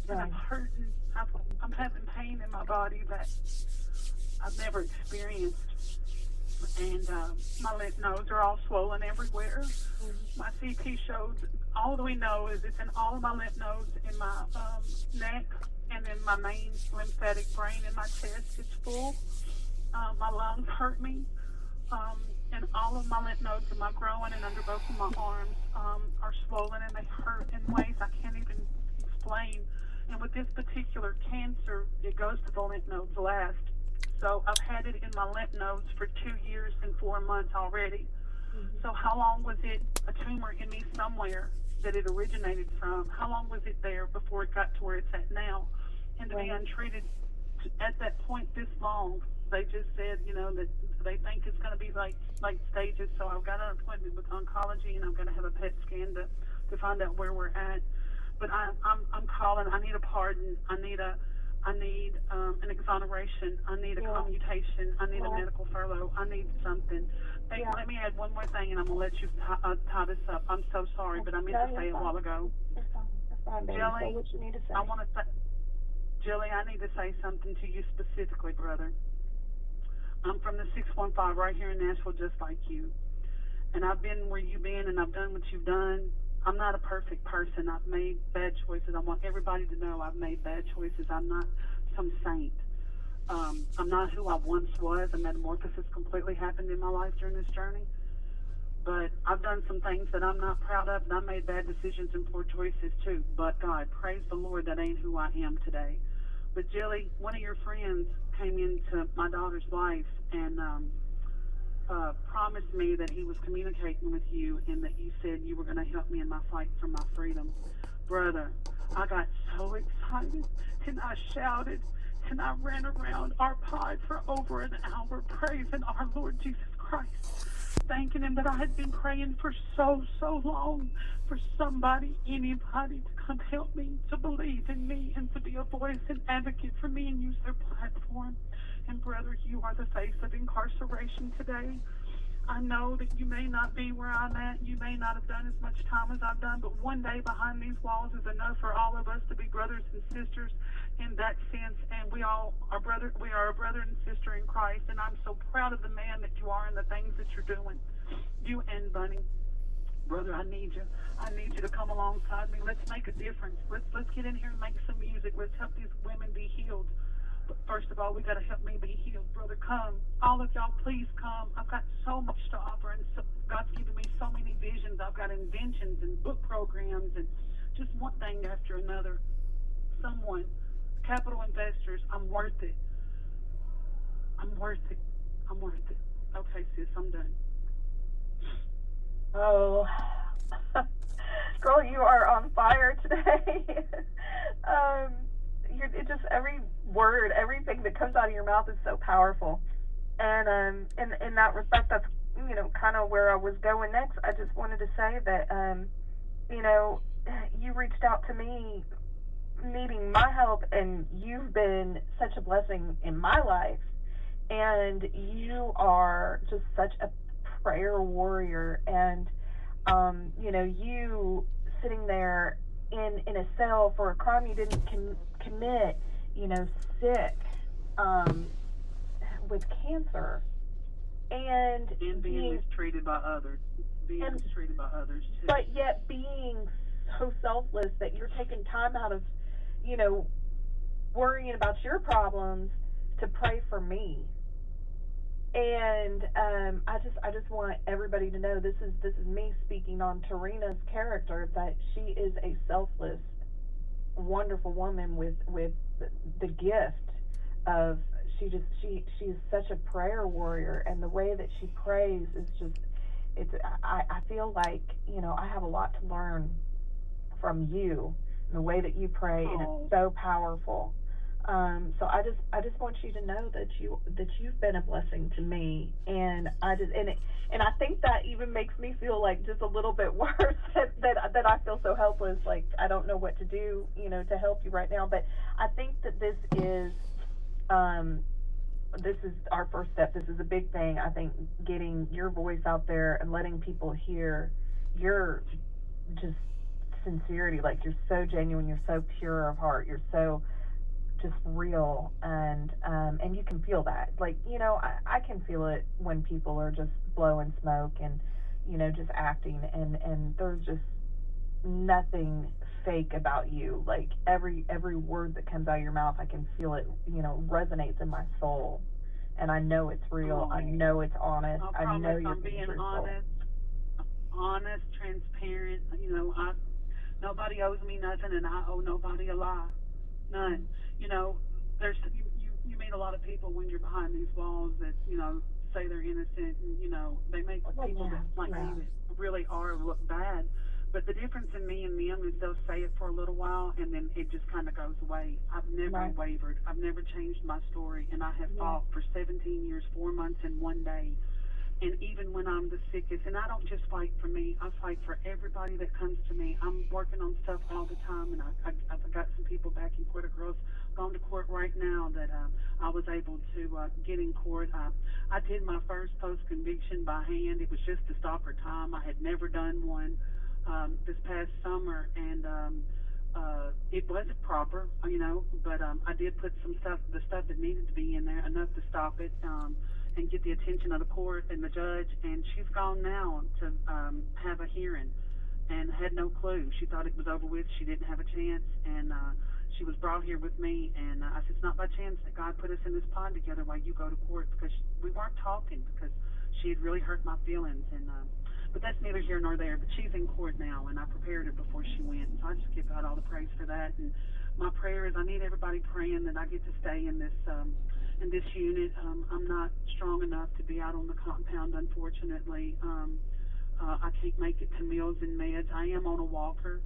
Speaker 6: And I'm hurting. I'm having pain in my body that I've never experienced. And my lymph nodes are all swollen everywhere. My CT shows, all that we know is it's in all of my lymph nodes in my neck, and then my main lymphatic brain in my chest is full. My lungs hurt me, and all of my lymph nodes in my groin and under both of my arms are swollen, and they hurt in ways I can't even explain. And with this particular cancer, it goes to the lymph nodes last. So I've had it in my lymph nodes for 2 years and 4 months already. So how long was it a tumor in me somewhere that it originated from? How long was it there before it got to where it's at now? And to be untreated at that point this long, they just said, that they think it's going to be late stages. So I've got an appointment with oncology, and I'm going to have a PET scan to find out where we're at. But I'm calling. I need a pardon. I need an exoneration. I need a commutation. I need a medical furlough. I need something. Hey, let me add one more thing, and I'm going to let you tie this up. I'm so sorry, but I meant to say it a while ago.
Speaker 7: That's fine, baby.
Speaker 6: Jelly,
Speaker 7: say what you need to say.
Speaker 6: Jelly, I need to say something to you specifically, brother. I'm from the 615 right here in Nashville, just like you. And I've been where you've been, and I've done what you've done. I'm not a perfect person. I've made bad choices. I want everybody to know I've made bad choices. I'm not some saint. I'm not who I once was. A metamorphosis completely happened in my life during this journey. But I've done some things that I'm not proud of, and I made bad decisions and poor choices too. But God, praise the Lord, that ain't who I am today. But Jelly, one of your friends came into my daughter's life and promised me that he was communicating with you and that you said you were going to help me in my fight for my freedom. Brother, I got so excited, and I shouted, and I ran around our pod for over an hour praising our Lord Jesus Christ, thanking him that I had been praying for so long for somebody, anybody to come help me, to believe in me, and to be a voice and advocate for me and use their platform. And brother, you are the face of incarceration today. I know that you may not be where I'm at. You may not have done as much time as I've done, but one day behind these walls is enough for all of us to be brothers and sisters in that sense. And we are a brother and sister in Christ. And I'm so proud of the man that you are and the things that you're doing. You and Bunny. Brother, I need you. I need you to come alongside me. Let's make a difference. Let's get in here and make some music. Let's help these women be healed. But first of all, we got to help me be healed. Brother, come. All of y'all, please come. I've got so much to offer, and God's given me so many visions. I've got inventions and book programs and just one thing after another. Someone, capital investors, I'm worth it. I'm worth it. I'm worth it. Okay, sis, I'm done.
Speaker 7: Oh, girl, you are on fire today. It just, every word, everything that comes out of your mouth is so powerful. And in that respect, that's, kind of where I was going next. I just wanted to say that, you reached out to me needing my help, and you've been such a blessing in my life. And you are just such a prayer warrior. And, you sitting there in a cell for a crime you didn't commit, sick, with cancer, and
Speaker 6: being mistreated by others, mistreated by others too.
Speaker 7: But yet being so selfless that you're taking time out of, worrying about your problems to pray for me. And I just want everybody to know this is me speaking on Tarina's character, that she is a selfless, wonderful woman with the gift of she's such a prayer warrior, and the way that she prays is just I feel like, I have a lot to learn from you, the way that you pray, and it's so powerful. So I just want you to know that you've been a blessing to me, and I think that even makes me feel like just a little bit worse that I feel so helpless, like I don't know what to do, to help you right now. But I think that this is our first step. This is a big thing. I think getting your voice out there and letting people hear your just sincerity, like you're so genuine, you're so pure of heart, you're so just real, and you can feel that. Like, I can feel it when people are just blowing smoke and, just acting, and there's just nothing fake about you. Like every word that comes out of your mouth, I can feel it, resonates in my soul. And I know it's real. I know it's honest. I know you're being truthful.
Speaker 6: Honest, transparent. Nobody owes me nothing, and I owe nobody a lie. None. There's you meet a lot of people when you're behind these walls that say they're innocent, and they make people like me that really are look bad. But the difference in me and them is they'll say it for a little while, and then it just kind of goes away. I've never wavered. I've never changed my story, and I have fought for 17 years, 4 months, and 1 day. And even when I'm the sickest, and I don't just fight for me, I fight for everybody that comes to me. I'm working on stuff all the time, and I've got some people back in court. A girl's gone to court right now that I was able to get in court. I did my first post-conviction by hand. It was just to stop her time. I had never done one this past summer, and it wasn't proper, but I did put the stuff that needed to be in there, enough to stop it, and get the attention of the court and the judge. And she's gone now to have a hearing, and had no clue. She thought it was over with. She didn't have a chance, and she was brought here with me, and I said, it's not by chance that God put us in this pod together while you go to court, because we weren't talking, because she had really hurt my feelings. And but that's neither here nor there. But she's in court now, and I prepared her before she went. So I just give God all the praise for that. And my prayer is I need everybody praying that I get to stay in this unit. I'm not strong enough to be out on the compound, unfortunately. I can't make it to meals and meds. I am on a walker,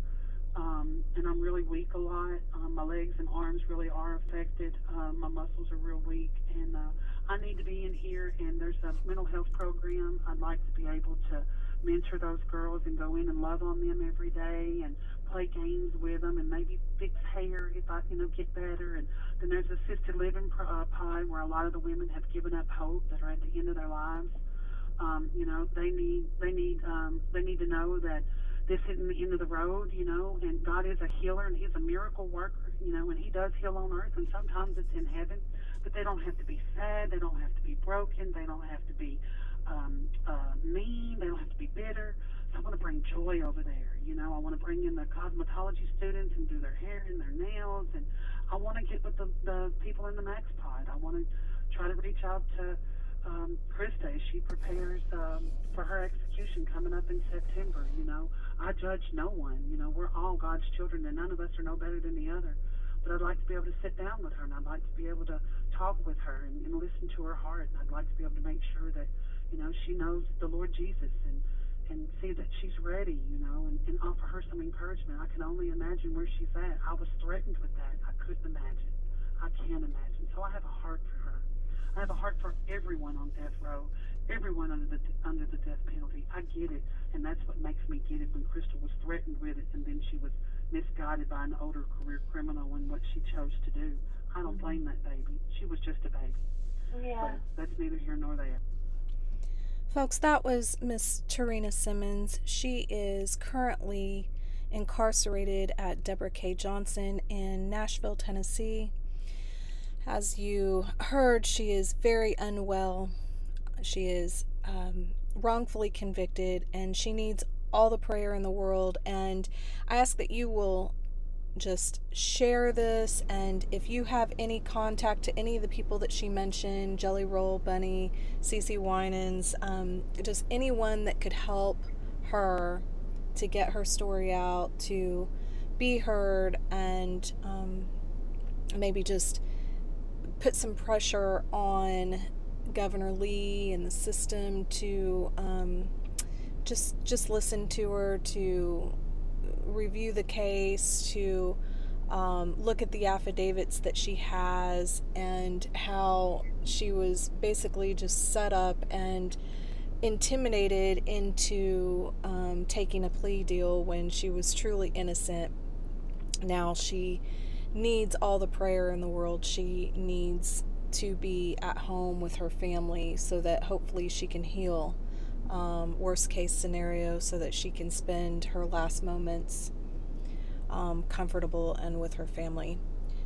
Speaker 6: and I'm really weak a lot. My legs and arms really are affected. My muscles are real weak, and I need to be in here. And there's a mental health program. I'd like to be able to mentor those girls and go in and love on them every day and play games with them and maybe fix hair if I get better. And then there's assisted living pod where a lot of the women have given up hope that are at the end of their lives. They need to know that this isn't the end of the road, and God is a healer, and He's a miracle worker, and He does heal on earth, and sometimes it's in heaven. But they don't have to be sad, they don't have to be broken, they don't have to be mean, they don't have to be bitter. So I want to bring joy over there. I want to bring in the cosmetology students and do their hair and their nails, and I want to get with the people in the Max Pod. I want to try to reach out to Krista as she prepares for her execution coming up in September. I judge no one. We're all God's children, and none of us are no better than the other. But I'd like to be able to sit down with her, and I'd like to be able to talk with her and listen to her heart, and I'd like to be able to make sure that she knows the Lord Jesus, and see that she's ready, and offer her some encouragement. I can only imagine where she's at. I was threatened with that. I couldn't imagine. I can't imagine. So I have a heart for her. I have a heart for everyone on death row, everyone under the death penalty. I get it, and that's what makes me get it. When Crystal was threatened with it, and then she was misguided by an older career criminal in what she chose to do, I don't blame that baby. She was just a baby.
Speaker 7: Yeah.
Speaker 6: But that's neither here nor there.
Speaker 8: Folks, that was Miss Tarina Simmons. She is currently incarcerated at Deborah K. Johnson in Nashville, Tennessee. As you heard, she is very unwell. She is wrongfully convicted, and she needs all the prayer in the world. And I ask that you will just share this, and if you have any contact to any of the people that she mentioned, Jelly Roll, Bunny, Cece Winans, just anyone that could help her to get her story out, to be heard, and maybe just put some pressure on Governor Lee and the system to just listen to her, to review the case, to look at the affidavits that she has, and how she was basically just set up and intimidated into taking a plea deal when she was truly innocent. Now she needs all the prayer in the world. She needs to be at home with her family so that hopefully she can heal. Worst case scenario, so that she can spend her last moments comfortable and with her family.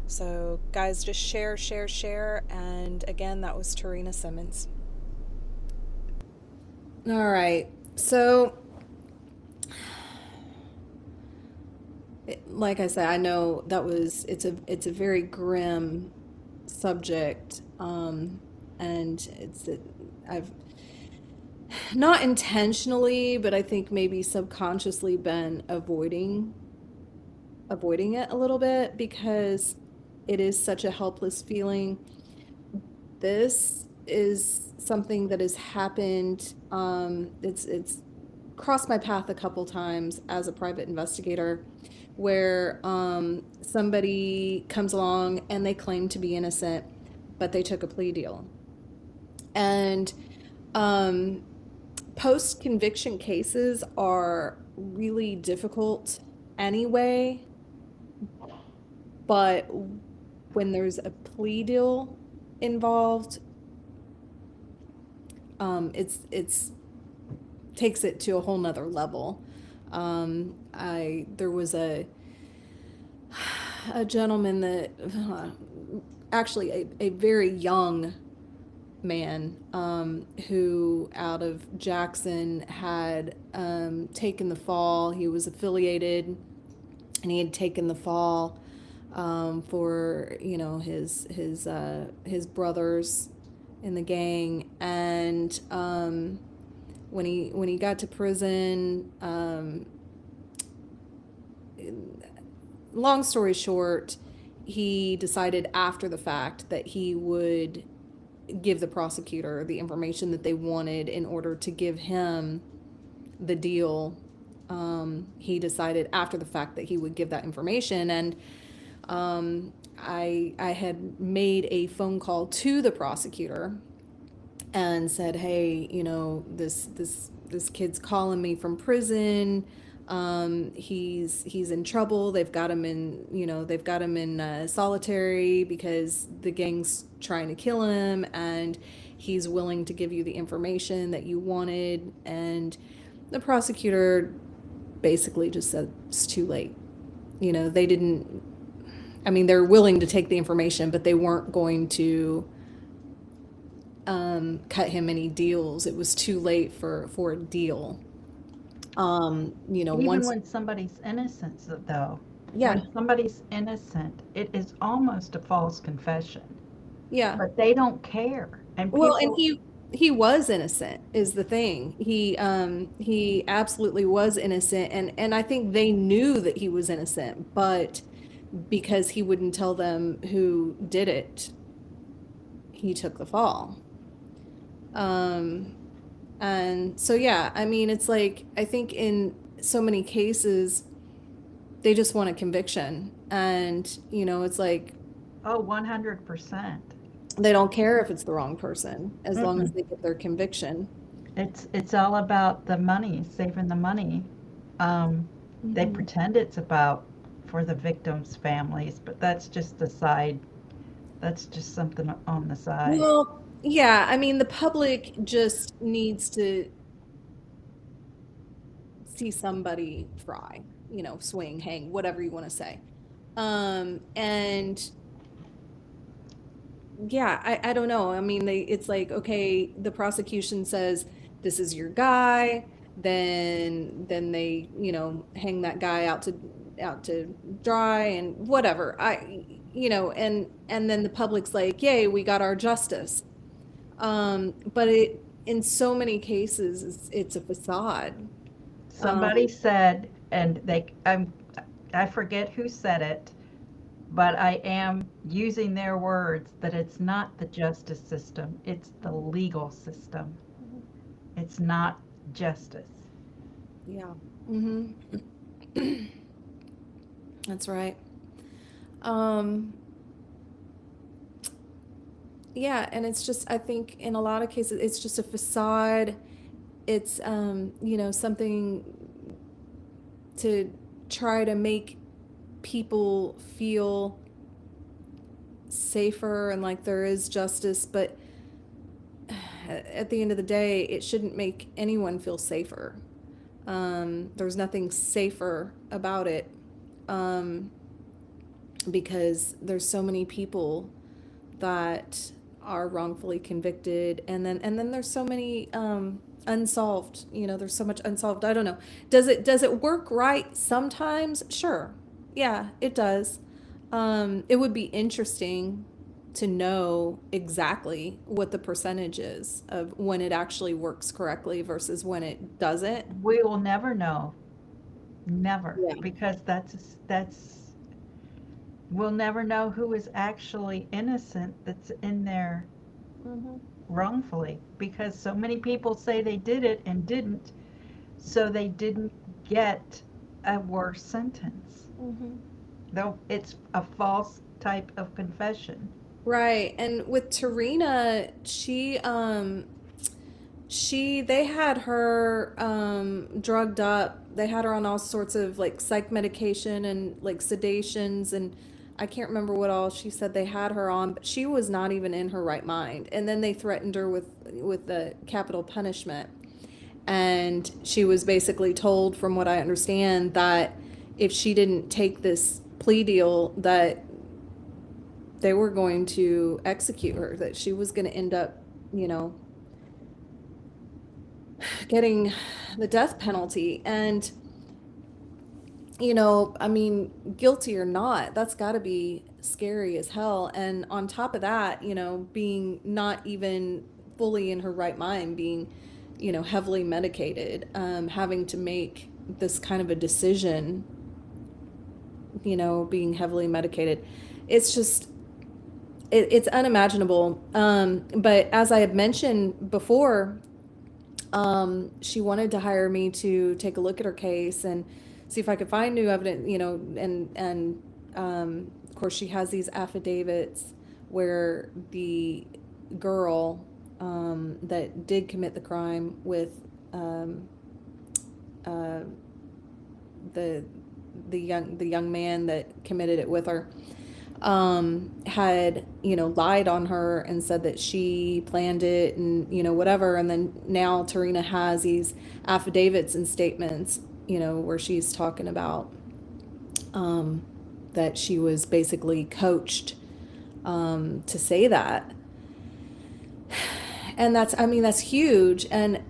Speaker 8: So guys, just share. And again, that was Tarina Simmons. All right. So like I said, I know it's a very grim subject, and I've not intentionally, but I think maybe subconsciously been avoiding it a little bit, because it is such a helpless feeling. This is something that has happened. It's crossed my path a couple times as a private investigator, where somebody comes along and they claim to be innocent, but they took a plea deal. And post-conviction cases are really difficult anyway, but when there's a plea deal involved, it's takes it to a whole nother level. There was a gentleman that actually a very young man, who out of Jackson had taken the fall. He was affiliated, and he had taken the fall for his brothers in the gang. And when he got to prison, long story short, he decided after the fact that he would give the prosecutor the information that they wanted in order to give him the deal. He decided after the fact that he would give that information, and I had made a phone call to the prosecutor and said, hey, this kid's calling me from prison. He's in trouble. They've got him in solitary because the gang's trying to kill him, and he's willing to give you the information that you wanted. And the prosecutor basically just said it's too late. They're willing to take the information, but they weren't going to cut him any deals. It was too late for a deal.
Speaker 4: Even when somebody's innocent, though, when somebody's innocent, it is almost a false confession.
Speaker 8: Yeah.
Speaker 4: But they don't care. And
Speaker 8: he was innocent is the thing. He absolutely was innocent, and I think they knew that he was innocent, but because he wouldn't tell them who did it, he took the fall. And so, yeah, it's like, I think in so many cases, they just want a conviction. And, it's like,
Speaker 4: 100%.
Speaker 8: They don't care if it's the wrong person, as long as they get their conviction.
Speaker 4: It's all about the money, saving the money. They pretend it's about for the victims' families, but that's just the side. That's just something on the side.
Speaker 8: Well, yeah, the public just needs to see somebody fry, swing, hang, whatever you want to say. And yeah, I don't know. It's like, okay, the prosecution says this is your guy, then they, hang that guy out
Speaker 3: out to dry and whatever. And then the public's like, yay, we got our justice. But in so many cases, it's a facade.
Speaker 4: Somebody said, and I forget who said it, but I am using their words, that it's not the justice system, it's the legal system. It's not justice.
Speaker 3: Yeah. That's right. Yeah, and it's just, I think in a lot of cases, it's just a facade. It's, something to try to make people feel safer and like there is justice, but at the end of the day, it shouldn't make anyone feel safer. There's nothing safer about it, because there's so many people that are wrongfully convicted, and then there's so many unsolved. There's so much unsolved. I don't know. Does it work right sometimes? Sure. Yeah, it does. It would be interesting to know exactly what the percentage is of when it actually works correctly versus when it doesn't.
Speaker 4: We will never know. Never.
Speaker 3: Yeah.
Speaker 4: Because we'll never know who is actually innocent that's in there wrongfully, because so many people say they did it and didn't, so they didn't get a worse sentence. Though it's a false type of confession.
Speaker 3: Right. And with Tarina, they had her drugged up. They had her on all sorts of like psych medication and like sedations, and I can't remember what all she said they had her on, but she was not even in her right mind. And then they threatened her with the capital punishment. And she was basically told, from what I understand, that if she didn't take this plea deal, that they were going to execute her, that she was going to end up, getting the death penalty. And, I mean, guilty or not, that's got to be scary as hell. And on top of that, being not even fully in her right mind, being, heavily medicated, having to make this kind of a decision, being heavily medicated. It's just, it's unimaginable. But as I had mentioned before, she wanted to hire me to take a look at her case and see if I could find new evidence, and of course she has these affidavits where the girl that did commit the crime with the young man that committed it with her, had, lied on her and said that she planned it and, whatever. And then now Tarina has these affidavits and statements, where she's talking about, that she was basically coached, to say that. And that's huge. And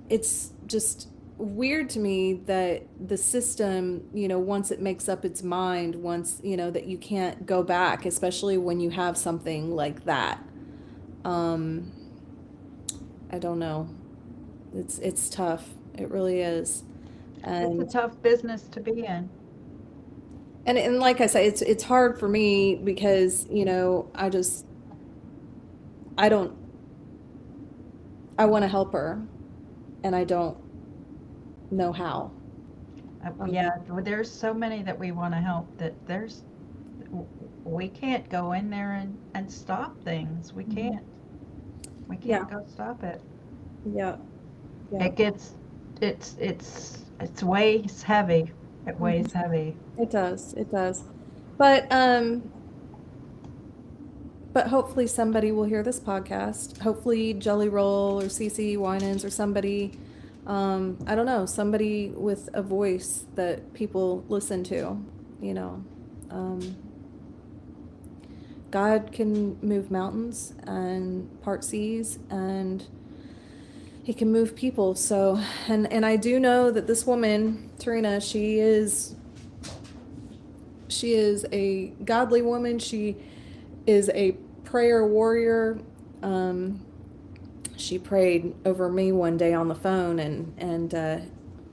Speaker 3: it's just weird to me that the system, once it makes up its mind, once, that you can't go back, especially when you have something like that. I don't know. It's tough. It really is. And
Speaker 4: it's a tough business to be in.
Speaker 3: And like I say, it's hard for me because, I want to help her, and I don't know how.
Speaker 4: Yeah, there's so many that we want to help that we can't go in there and stop things. We can't. We can't go stop it.
Speaker 3: Yeah.
Speaker 4: It weighs heavy. It weighs heavy.
Speaker 3: It does. But hopefully somebody will hear this podcast. Hopefully Jelly Roll or CC Winans or somebody, I don't know, somebody with a voice that people listen to, God can move mountains and part seas, and he can move people. So, and I do know that this woman, Tarina, she is She is a godly woman. She is a prayer warrior. She prayed over me one day on the phone, and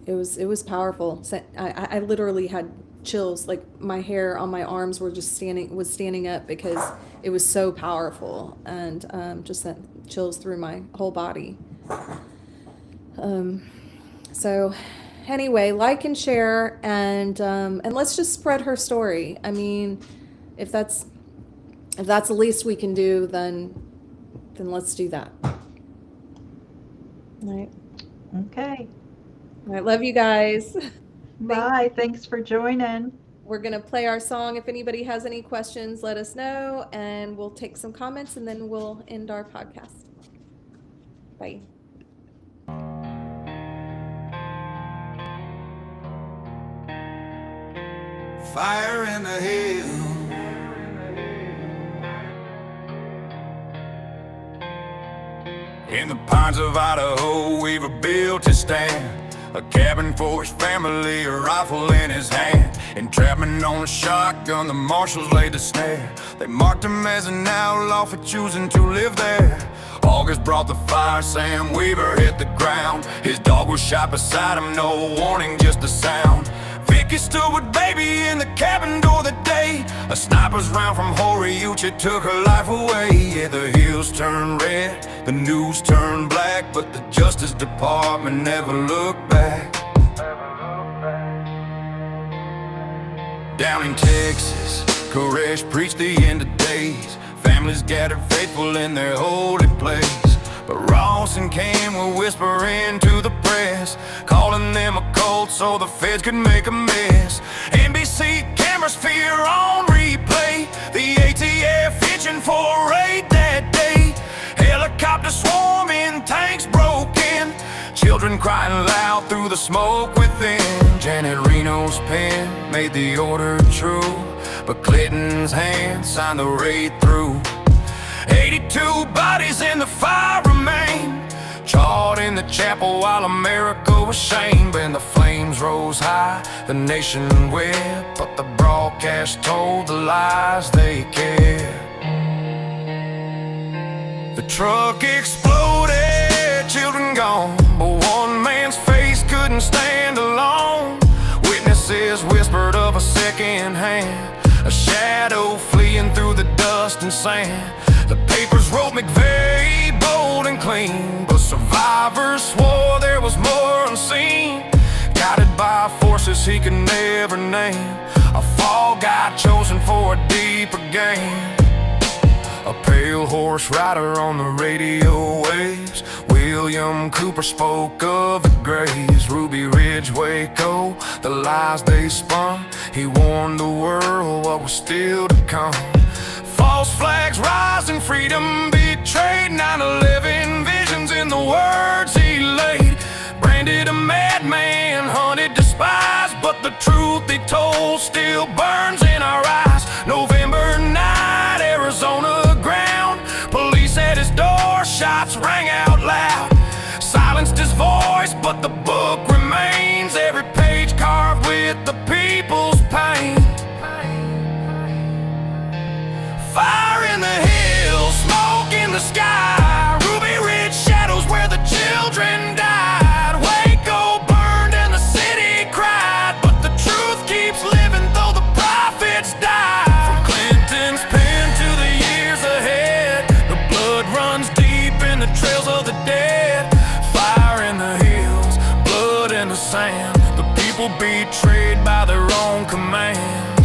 Speaker 3: it was powerful. I literally had chills, like my hair on my arms were just standing up because it was so powerful, and just sent chills through my whole body. So anyway, like and share, and let's just spread her story. I mean, if that's the least we can do, then let's do that. All right.
Speaker 4: Okay.
Speaker 3: All right. Love you guys.
Speaker 4: Bye. Thanks for joining.
Speaker 3: We're going to play our song. If anybody has any questions, let us know, and we'll take some comments, and then we'll end our podcast. Bye.
Speaker 1: Fire in the hill. In the pines of Idaho, Weaver built his stand, a cabin for his family, a rifle in his hand. Entrapment on a shotgun, the marshals laid the snare. They marked him as an outlaw for choosing to live there. August brought the fire, Sam Weaver hit the ground. His dog was shot beside him, no warning, just a sound. Vicky stood with baby in the cabin door that day. A sniper's round from Horry-Utah took her life away. Yeah, the hills turned red, the news turned black, but the Justice Department never looked back. Down in Texas, Koresh preached the end of days. Families gathered faithful in their holy place. But Ross and Cam were whispering to the press, calling them a cult so the feds could make a mess. NBC cameras fear on replay, the ATF itching for a raid that day. Helicopters swarming, tanks broken, children crying loud through the smoke within. Janet Reno's pen made the order true, but Clinton's hand signed the raid through. 82 bodies in the fire remain, charred in the chapel while America was shamed. When the flames rose high, the nation wept, but the broadcast told the lies they kept. The truck exploded, children gone, but one man's face couldn't stand alone. Witnesses whispered of a second hand, a shadow fleeing through the dust and sand. The papers wrote McVeigh bold and clean, but survivors swore there was more unseen. Guided by forces he could never name, a fall guy chosen for a deeper game. A pale horse rider on the radio waves, William Cooper spoke of the graves. Ruby Ridge, Waco, the lies they spun. He warned the world what was still to come. False flags rising, freedom betrayed. 9/11 visions in the words he laid. Branded a madman, hunted, despised, but the truth he told still burns in our eyes. November night, Arizona ground, police at his door, shots rang out loud. Silenced his voice, but the book remains, every page carved with the people's pain. Fire in the hills, smoke in the sky, Ruby Ridge shadows where the children died. Waco burned and the city cried, but the truth keeps living though the prophets died. From Clinton's pen to the years ahead, the blood runs deep in the trails of the dead. Fire in the hills, blood in the sand, the people betrayed by their own command.